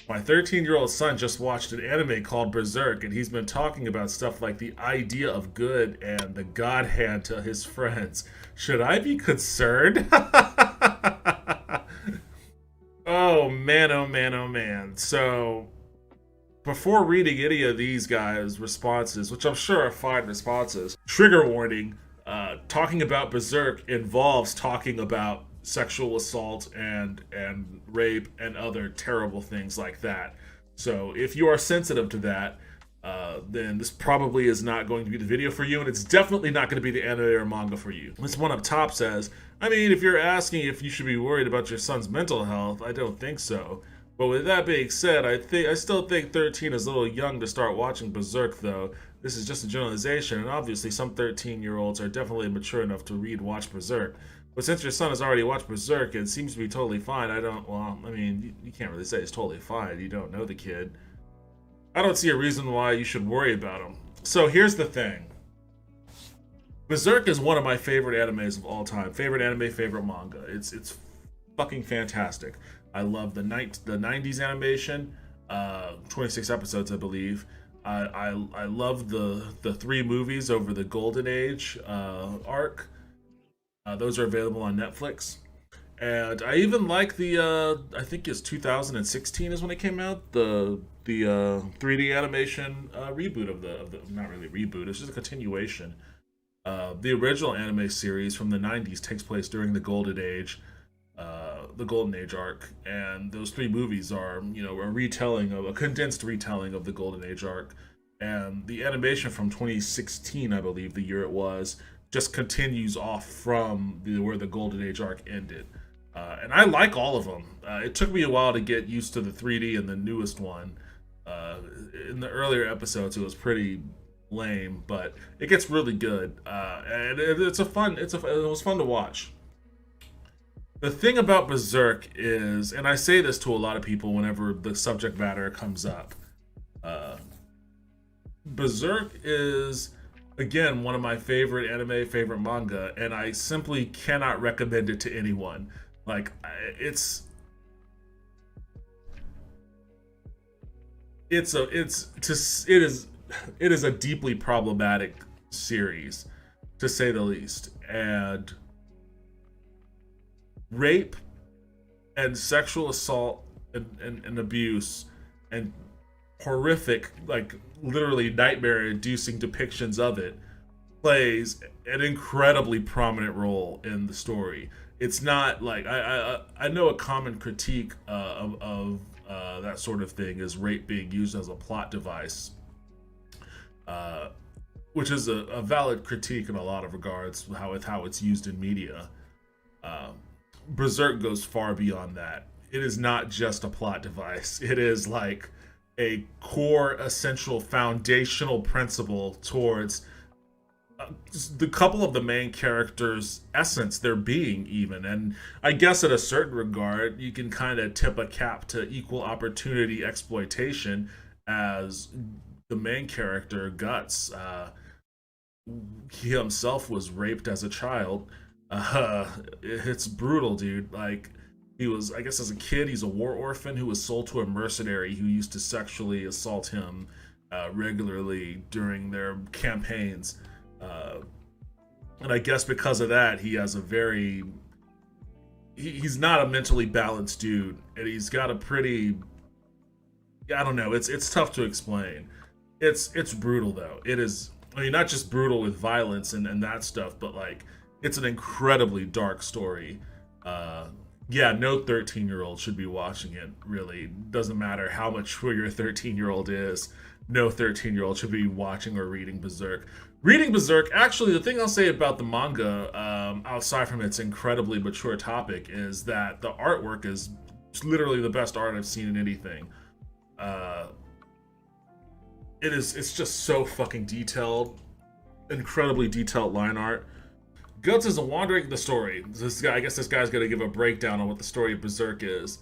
My 13-year-old son just watched an anime called Berserk, and he's been talking about stuff like the idea of good and the God hand to his friends. Should I be concerned? Oh man, oh man, oh man. So, before reading any of these guys' responses, which I'm sure are fine responses, trigger warning, talking about Berserk involves talking about sexual assault and rape and other terrible things like that. So if you are sensitive to that, then this probably is not going to be the video for you, and it's definitely not going to be the anime or manga for you. This one up top says, I mean, if you're asking if you should be worried about your son's mental health, I don't think so. But with that being said, I still think 13 is a little young to start watching Berserk, though. This is just a generalization, and obviously some 13-year-olds are definitely mature enough to watch Berserk. But since your son has already watched Berserk and seems to be totally fine, you can't really say it's totally fine. You don't know the kid. I don't see a reason why you should worry about him. So here's the thing. Berserk is one of my favorite animes of all time. Favorite anime, favorite manga. It's fucking fantastic. I love the 90s animation, 26 episodes, I believe. I love the 3 movies over the Golden Age arc. Those are available on Netflix. And I even like the I think it's 2016 is when it came out, the 3D animation reboot of the not really reboot, it's just a continuation. The original anime series from the 90s takes place during the Golden Age arc, and those 3 movies are, a condensed retelling of the Golden Age arc. And the animation from 2016, I believe, the year it was, just continues off from where the Golden Age arc ended. And I like all of them. It took me a while to get used to the 3D and the newest one. In the earlier episodes, it was pretty lame, but it gets really good. And it was fun to watch. The thing about Berserk is, and I say this to a lot of people whenever the subject matter comes up, Berserk is, again, one of my favorite anime, favorite manga, and I simply cannot recommend it to anyone. Like, it is a deeply problematic series, to say the least. And rape and sexual assault and abuse and horrific, like literally nightmare-inducing depictions of it plays an incredibly prominent role in the story. It's not like I know a common critique of that sort of thing is rape being used as a plot device, which is a valid critique in a lot of regards, how it's used in media. Berserk goes far beyond that. It is not just a plot device. It is like a core, essential, foundational principle towards the couple of the main characters' essence, their being even. And I guess in a certain regard, you can kind of tip a cap to equal opportunity exploitation, as the main character, Guts, he himself was raped as a child. It's brutal, dude. Like, he was, I guess as a kid, he's a war orphan who was sold to a mercenary who used to sexually assault him regularly during their campaigns. And I guess because of that, he has he's not a mentally balanced dude, and he's got a pretty, I don't know, it's tough to explain. It's brutal though. It is, I mean, not just brutal with violence and that stuff, but like, it's an incredibly dark story. Yeah, no 13-year-old should be watching it, really. Doesn't matter how mature your 13-year-old is. No 13-year-old should be watching or reading Berserk. Reading Berserk, actually, the thing I'll say about the manga, outside from its incredibly mature topic, is that the artwork is literally the best art I've seen in anything. It's just so fucking detailed. Incredibly detailed line art. Guts is a wandering the story. I guess this guy's gonna give a breakdown on what the story of Berserk is.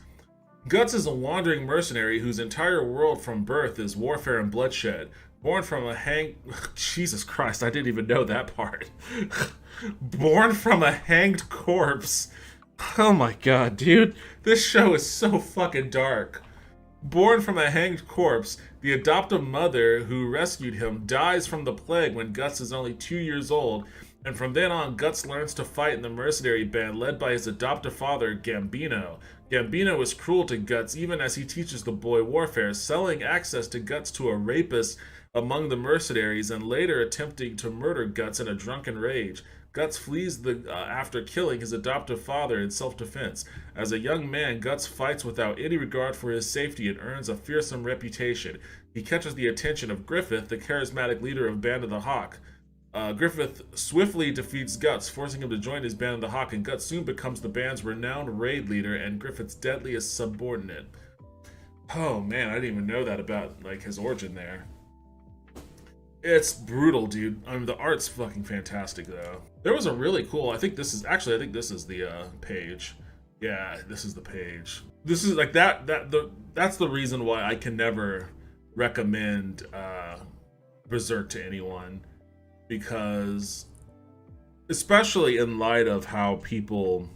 Guts is a wandering mercenary whose entire world from birth is warfare and bloodshed. Born from a Jesus Christ, I didn't even know that part. Born from a hanged corpse. Oh my god, dude. This show is so fucking dark. Born from a hanged corpse, the adoptive mother who rescued him dies from the plague when Guts is only 2 years old, and from then on, Guts learns to fight in the mercenary band led by his adoptive father, Gambino. Gambino is cruel to Guts even as he teaches the boy warfare, selling access to Guts to a rapist among the mercenaries and later attempting to murder Guts in a drunken rage. Guts flees after killing his adoptive father in self-defense. As a young man, Guts fights without any regard for his safety and earns a fearsome reputation. He catches the attention of Griffith, the charismatic leader of Band of the Hawk. Griffith swiftly defeats Guts, forcing him to join his Band of the Hawk, and Guts soon becomes the band's renowned raid leader and Griffith's deadliest subordinate. Oh man, I didn't even know that about like his origin there. It's brutal, dude. I mean, the art's fucking fantastic, though. There was a really cool. I think this is the page. Yeah, this is the page. This is like that's the reason why I can never recommend Berserk to anyone, because especially in light of how people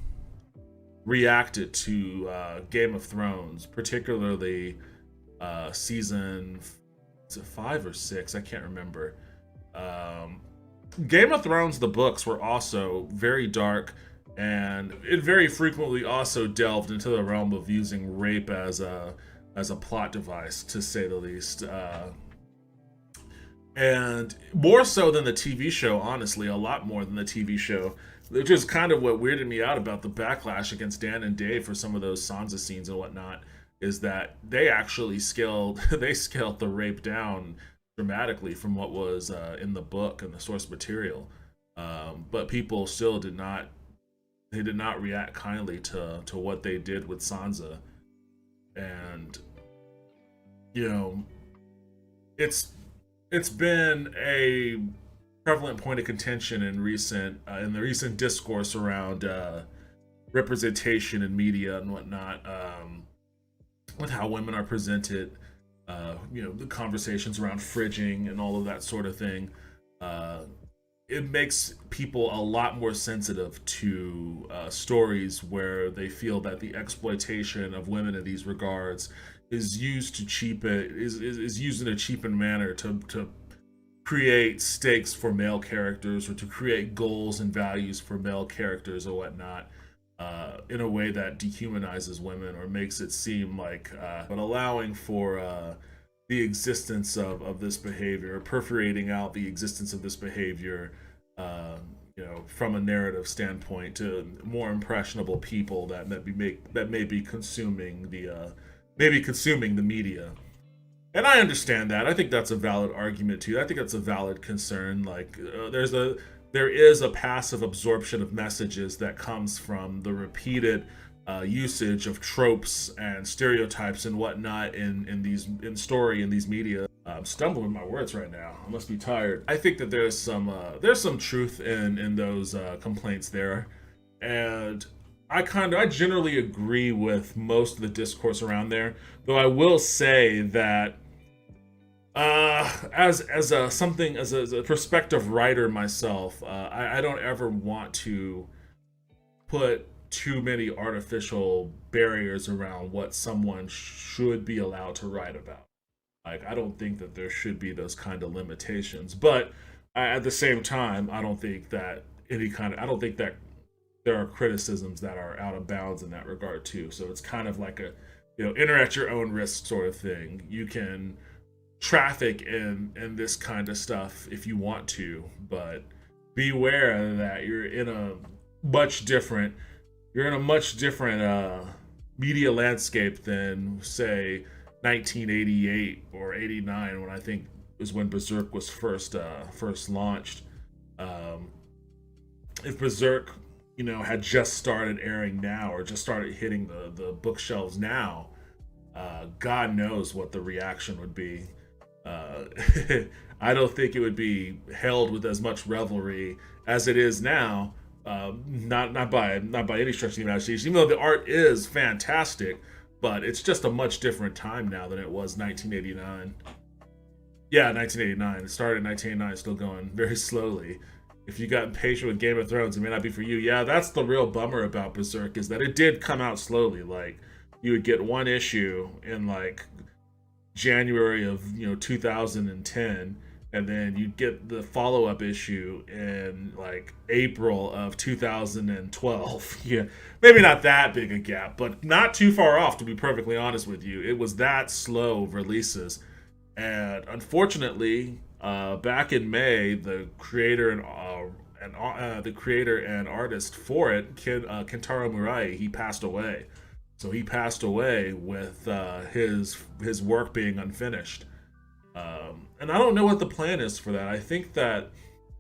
reacted to Game of Thrones, particularly season 5 or 6, I can't remember. Game of Thrones, the books were also very dark, and it very frequently also delved into the realm of using rape as a plot device, to say the least. And more so than the TV show, honestly, a lot more than the TV show, which is kind of what weirded me out about the backlash against Dan and Dave for some of those Sansa scenes and whatnot, is that they actually scaled the rape down dramatically from what was in the book and the source material, but people still did not react kindly to what they did with Sansa. And you know, it's been a prevalent point of contention in the recent discourse around representation in media and whatnot, with how women are presented, the conversations around fridging and all of that sort of thing. It makes people a lot more sensitive to stories where they feel that the exploitation of women in these regards is used in a cheapened manner to create stakes for male characters, or to create goals and values for male characters or whatnot, in a way that dehumanizes women or makes it seem like, but allowing for the existence of this behavior, perforating out the existence of this behavior, from a narrative standpoint, to more impressionable people that may be consuming the media. And I understand that. I think that's a valid argument too. I think that's a valid concern. Like, there is a passive absorption of messages that comes from the repeated usage of tropes and stereotypes and whatnot in these media. I'm stumbling my words right now. I must be tired. I think that there's some truth in those complaints there, and I generally agree with most of the discourse around there. Though I will say that as a prospective writer myself, I don't ever want to put too many artificial barriers around what someone should be allowed to write about. Like, I don't think that there should be those kind of limitations, but at the same time, I don't think that there are criticisms that are out of bounds in that regard too. So it's kind of like a, enter at your own risk sort of thing. You can traffic in this kind of stuff if you want to, but beware that you're in a much different media landscape than, say, 1988 or 89, when I think is when Berserk was first launched. If Berserk, had just started airing now, or just started hitting the bookshelves now, God knows what the reaction would be. I don't think it would be held with as much revelry as it is now. Not by any stretch of the imagination. Even though the art is fantastic, but it's just a much different time now than it was 1989. Yeah, 1989. It started in 1989, still going very slowly. If you got impatient with Game of Thrones, it may not be for you. Yeah, that's the real bummer about Berserk, is that it did come out slowly. Like, you would get one issue in like January of 2010, and then you get the follow-up issue in like April of 2012. Yeah, maybe not that big a gap, but not too far off, to be perfectly honest with you. It was that slow of releases, and unfortunately, back in May, the creator and artist for it, Kentaro Murai, he passed away. So he passed away with his work being unfinished. And I don't know what the plan is for that. I think that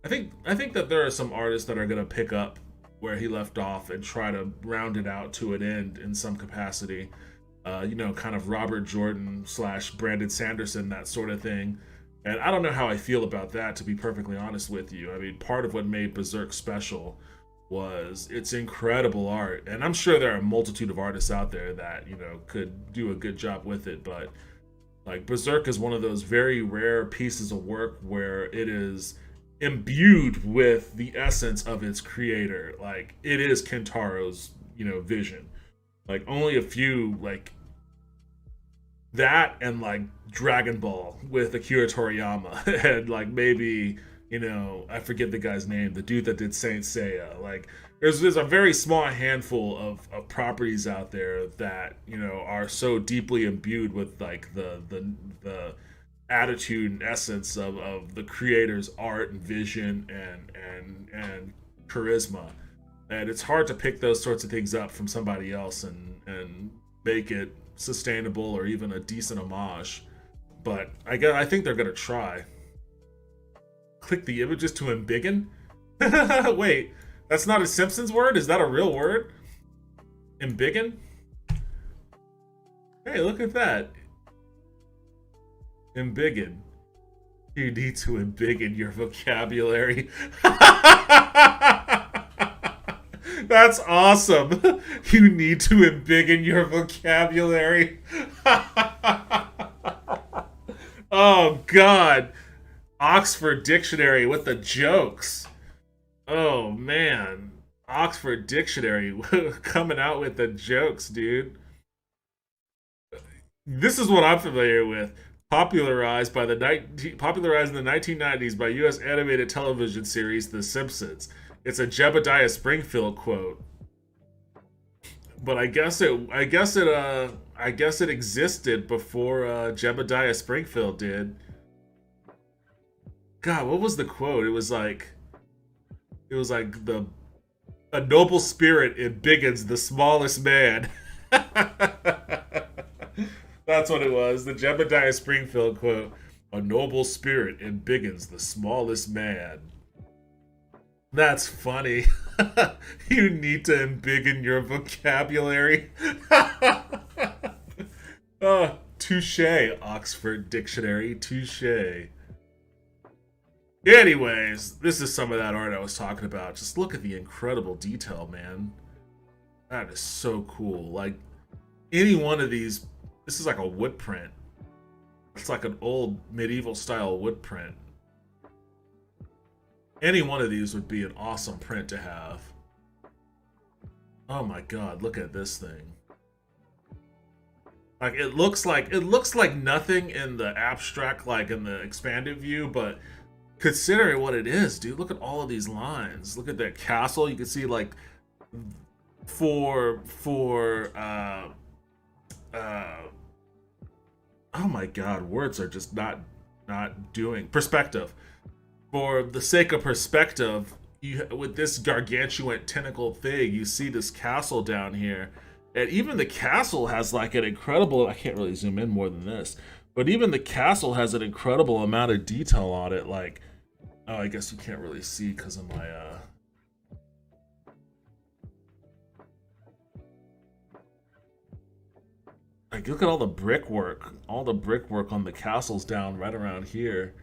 there are some artists that are going to pick up where he left off and try to round it out to an end in some capacity. Kind of Robert Jordan / Brandon Sanderson, that sort of thing. And I don't know how I feel about that, to be perfectly honest with you. I mean, part of what made Berserk special was its incredible art. And I'm sure there are a multitude of artists out there that, could do a good job with it. But, like, Berserk is one of those very rare pieces of work where it is imbued with the essence of its creator. Like, it is Kentaro's, vision. Like, only a few, like, that and like Dragon Ball with Akira Toriyama and like maybe I forget the guy's name, the dude that did Saint Seiya. Like there's a very small handful of properties out there that are so deeply imbued with like the attitude and essence of the creator's art and vision and charisma, and it's hard to pick those sorts of things up from somebody else and make it sustainable or even a decent homage. But I think they're gonna try. Click the images to embiggen? Wait, that's not a Simpsons word? Is that a real word? Embiggen? Hey, look at that. Embiggen. You need to embiggen your vocabulary. That's awesome. You need to embiggen your vocabulary. Oh, God. Oxford Dictionary with the jokes. Oh, man. Oxford Dictionary coming out with the jokes, dude. This is what I'm familiar with. Popularized in the 1990s by U.S. animated television series The Simpsons. It's a Jebediah Springfield quote, but I guess it existed before Jebediah Springfield did. God, what was the quote? It was like a noble spirit in Biggin's the smallest man. That's what it was. The Jebediah Springfield quote: "A noble spirit in Biggin's the smallest man." That's funny. You need to embiggen your vocabulary. Oh, touche, Oxford Dictionary, touche. Anyways, this is some of that art I was talking about. Just look at the incredible detail, man. That is so cool. Like, any one of these, this is like a wood print. It's like an old medieval style wood print. Any one of these would be an awesome print to have. Oh my god, look at this thing. Like it looks like nothing in the abstract, like in the expanded view, but considering what it is, dude, look at all of these lines. Look at that castle. You can see like for oh my god, words are just not doing perspective. For the sake of perspective, with this gargantuan tentacle thing, you see this castle down here, and even the castle has like an incredible, I can't really zoom in more than this, but even the castle has an incredible amount of detail on it. Like, oh, I guess you can't really see because of my like, look at all the brickwork on the castles down right around here.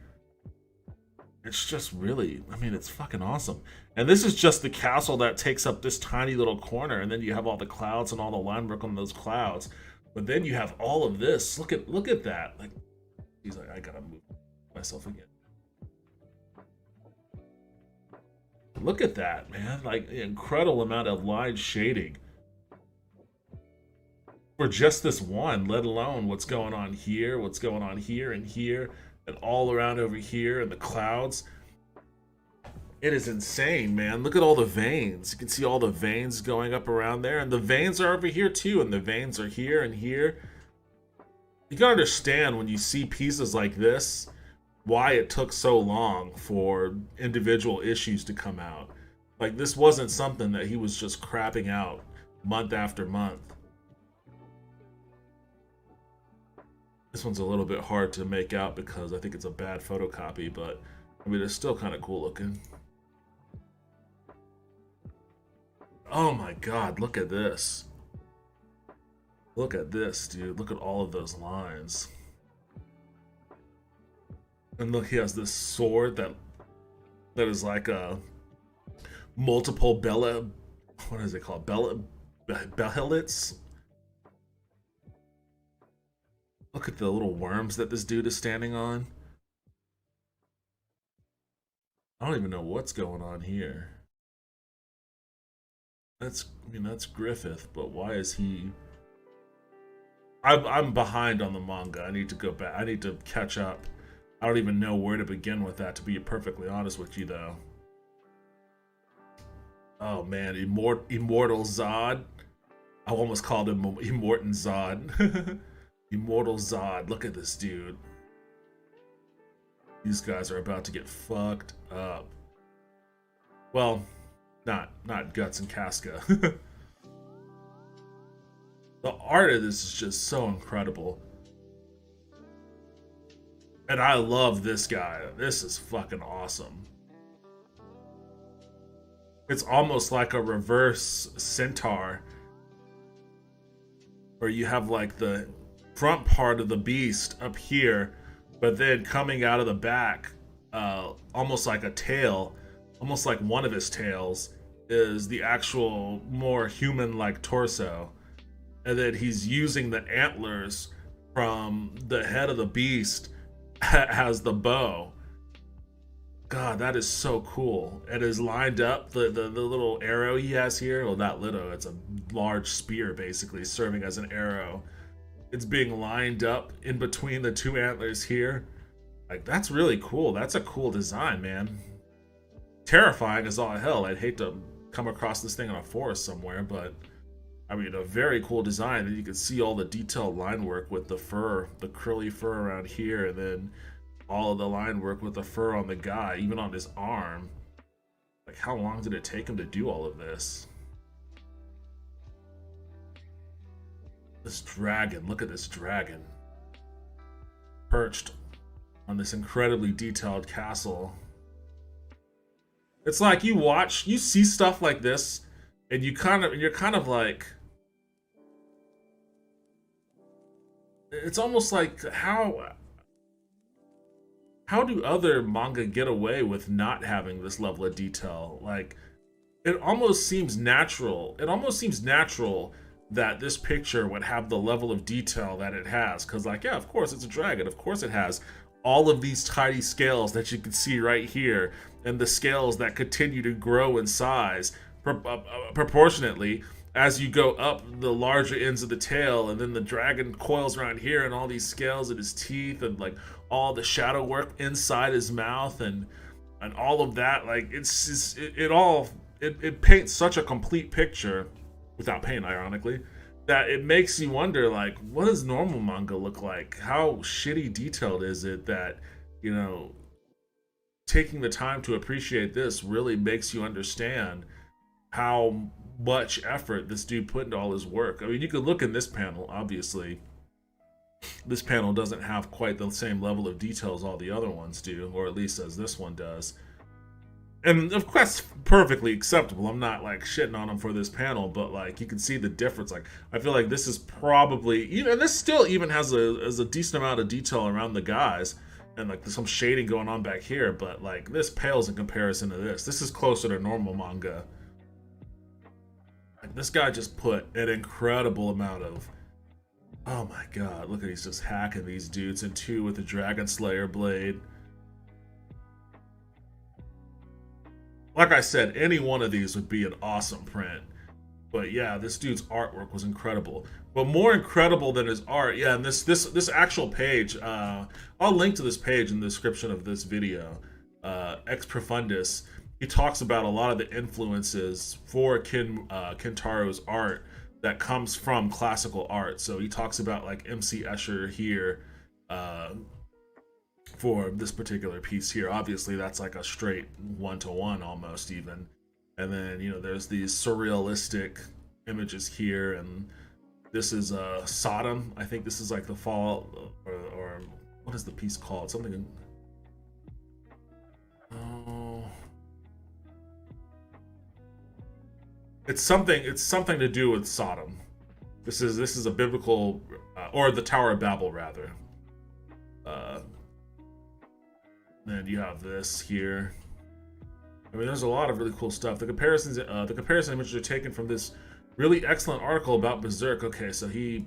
It's just really, I mean, it's fucking awesome. And this is just the castle that takes up this tiny little corner, and then you have all the clouds and all the line work on those clouds. But then you have all of this. Look at that. Like, he's like, I gotta move myself again. Look at that, man. Like, incredible amount of line shading. for just this one, let alone what's going on here, what's going on here and here, and all around over here and the clouds. It is insane, man. Look at all the veins. You can see all the veins going up around there, and the veins are over here too, and the veins are here and here. You can understand when you see pieces like this why it took so long for individual issues to come out. Like, this wasn't something that he was just crapping out month after month. This one's a little bit hard to make out because I think it's a bad photocopy, but I mean, it's still kind of cool looking. Oh my god, look at this. Look at this, dude. Look at all of those lines. And look, he has this sword that is like a multiple Bella. What is it called? Behellits? Look at the little worms that this dude is standing on. I don't even know what's going on here. That's Griffith, but why is he? I'm behind on the manga. I need to go back. I need to catch up. I don't even know where to begin with that, to be perfectly honest with you, though. Oh man, Immortal Zod. I almost called him Immortan Zod. Immortal Zod. Look at this dude. These guys are about to get fucked up. Well, not Guts and Casca. The art of this is just so incredible. And I love this guy. This is fucking awesome. It's almost like a reverse centaur, where you have like the front part of the beast up here, but then coming out of the back, almost like a tail, almost like one of his tails is the actual more human-like torso. And then he's using the antlers from the head of the beast as the bow. God, that is so cool. It is lined up, the little arrow he has here, well, not little, it's a large spear basically serving as an arrow. It's being lined up in between the two antlers here. Like, that's really cool. That's a cool design, man. Terrifying as all hell. I'd hate to come across this thing in a forest somewhere, but I mean, a very cool design. And you can see all the detailed line work with the fur, the curly fur around here, and then all of the line work with the fur on the guy, even on his arm. Like, how long did it take him to do all of this? This dragon, look at this dragon. Perched on this incredibly detailed castle. It's like you see stuff like this, and you're kind of like, it's almost like how do other manga get away with not having this level of detail? Like, it almost seems natural. It almost seems natural that this picture would have the level of detail that it has. Because, like, yeah, of course it's a dragon. Of course it has all of these tiny scales that you can see right here, and the scales that continue to grow in size proportionately as you go up the larger ends of the tail, and then the dragon coils around here, and all these scales in his teeth, and like all the shadow work inside his mouth, and all of that. Like, it's just, it paints such a complete picture, without paint, ironically, that it makes you wonder, like, what does normal manga look like? How shitty detailed is it that, you know, taking the time to appreciate this really makes you understand how much effort this dude put into all his work. I mean, you could look in this panel, obviously. This panel doesn't have quite the same level of detail as all the other ones do, or at least as this one does. And of course, perfectly acceptable. I'm not like shitting on him for this panel, but like, you can see the difference. Like, I feel like this is probably, and this still even has a decent amount of detail around the guys, and like there's some shading going on back here, but like, this pales in comparison to this. This is closer to normal manga. Like, this guy just put an incredible amount of, oh my god, look at, he's just hacking these dudes in two with the Dragon Slayer blade. Like I said, any one of these would be an awesome print. But yeah, this dude's artwork was incredible. But more incredible than his art, yeah, and this actual page, I'll link to this page in the description of this video. Ex Profundus, he talks about a lot of the influences for Kintaro's art that comes from classical art. So he talks about like MC Escher here, for this particular piece here. Obviously, that's like a straight one-to-one almost even. And then, you know, there's these surrealistic images here, and this is Sodom. I think this is like the fall, or what is the piece called? Something. Oh, it's something. It's something to do with Sodom. This is a biblical, or the Tower of Babel rather. Then you have this here. I mean, there's a lot of really cool stuff. The comparison images are taken from this really excellent article about Berserk. Okay, so he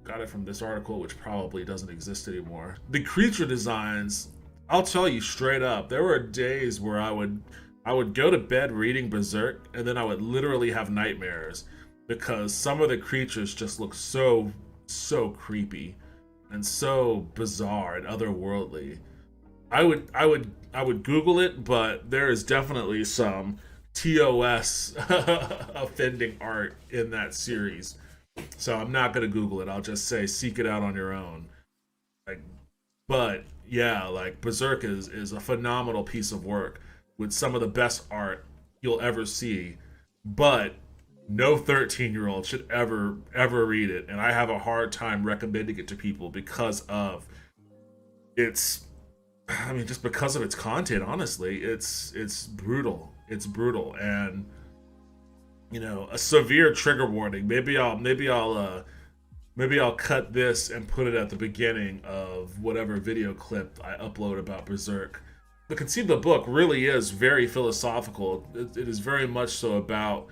got it from this article, which probably doesn't exist anymore. The creature designs, I'll tell you straight up, there were days where I would go to bed reading Berserk, and then I would literally have nightmares because some of the creatures just look so creepy and so bizarre and otherworldly. I would Google it, but there is definitely some TOS offending art in that series. So I'm not gonna Google it. I'll just say seek it out on your own. Like, but yeah, like Berserk is a phenomenal piece of work with some of the best art you'll ever see. But no 13-year-old should ever read it, and I have a hard time recommending it to people because of just because of its content. Honestly, it's brutal. It's brutal, and you know, a severe trigger warning. Maybe I'll cut this and put it at the beginning of whatever video clip I upload about Berserk. The conceit of the book really is very philosophical. It is very much so about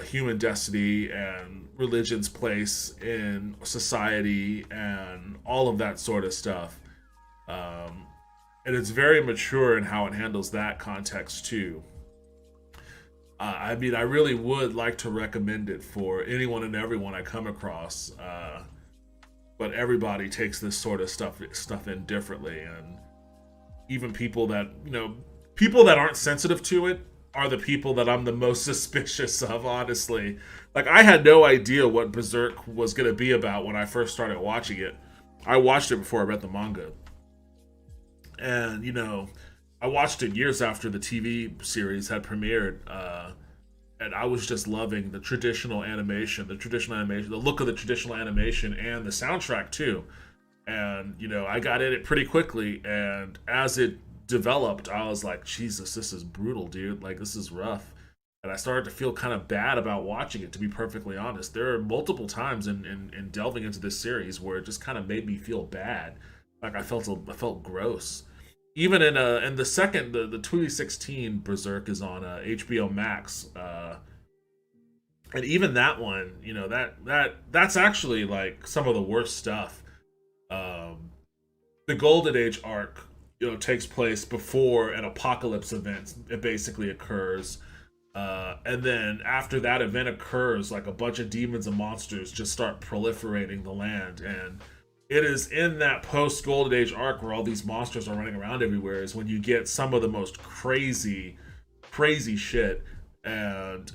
human destiny and religion's place in society and all of that sort of stuff. And it's very mature in how it handles that context too. I mean, I really would like to recommend it for anyone and everyone I come across, but everybody takes this sort of stuff in differently, and even people that aren't sensitive to it are the people that I'm the most suspicious of. Honestly, like I had no idea what Berserk was going to be about when I first started watching it. I watched it before I read the manga. And, you know, I watched it years after the TV series had premiered, and I was just loving the traditional animation, the look of the traditional animation, and the soundtrack too. And, you know, I got in it pretty quickly, and as it developed, I was like, Jesus, this is brutal, dude. Like, this is rough. And I started to feel kind of bad about watching it, to be perfectly honest. There are multiple times in delving into this series where it just kind of made me feel bad. Like, I felt gross. Even in the second, the 2016 Berserk is on HBO Max, and even that one, you know, that's actually like some of the worst stuff. The Golden Age arc, you know, takes place before an apocalypse event. It basically occurs, and then after that event occurs, like a bunch of demons and monsters just start proliferating the land. And it is in that post-Golden Age arc where all these monsters are running around everywhere is when you get some of the most crazy shit. And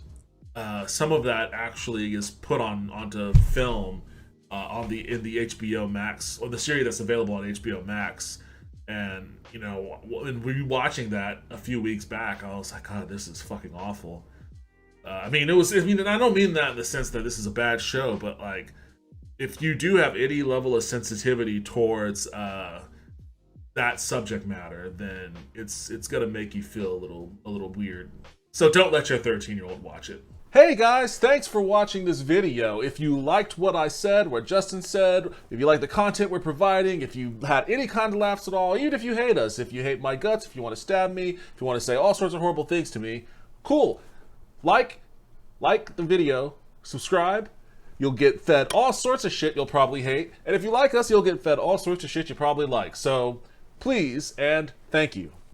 some of that actually is put onto film in the HBO Max, or the series that's available on HBO Max. And, you know, when we were watching that a few weeks back, I was like, God, this is fucking awful. I mean, and I don't mean that in the sense that this is a bad show, but like, if you do have any level of sensitivity towards that subject matter, then it's gonna make you feel a little weird. So don't let your 13-year-old watch it. Hey guys, thanks for watching this video. If you liked what I said, what Justin said, if you like the content we're providing, if you had any kind of laughs at all, even if you hate us, if you hate my guts, if you want to stab me, if you want to say all sorts of horrible things to me, cool. Like the video, subscribe. You'll get fed all sorts of shit you'll probably hate. And if you like us, you'll get fed all sorts of shit you probably like. So please and thank you.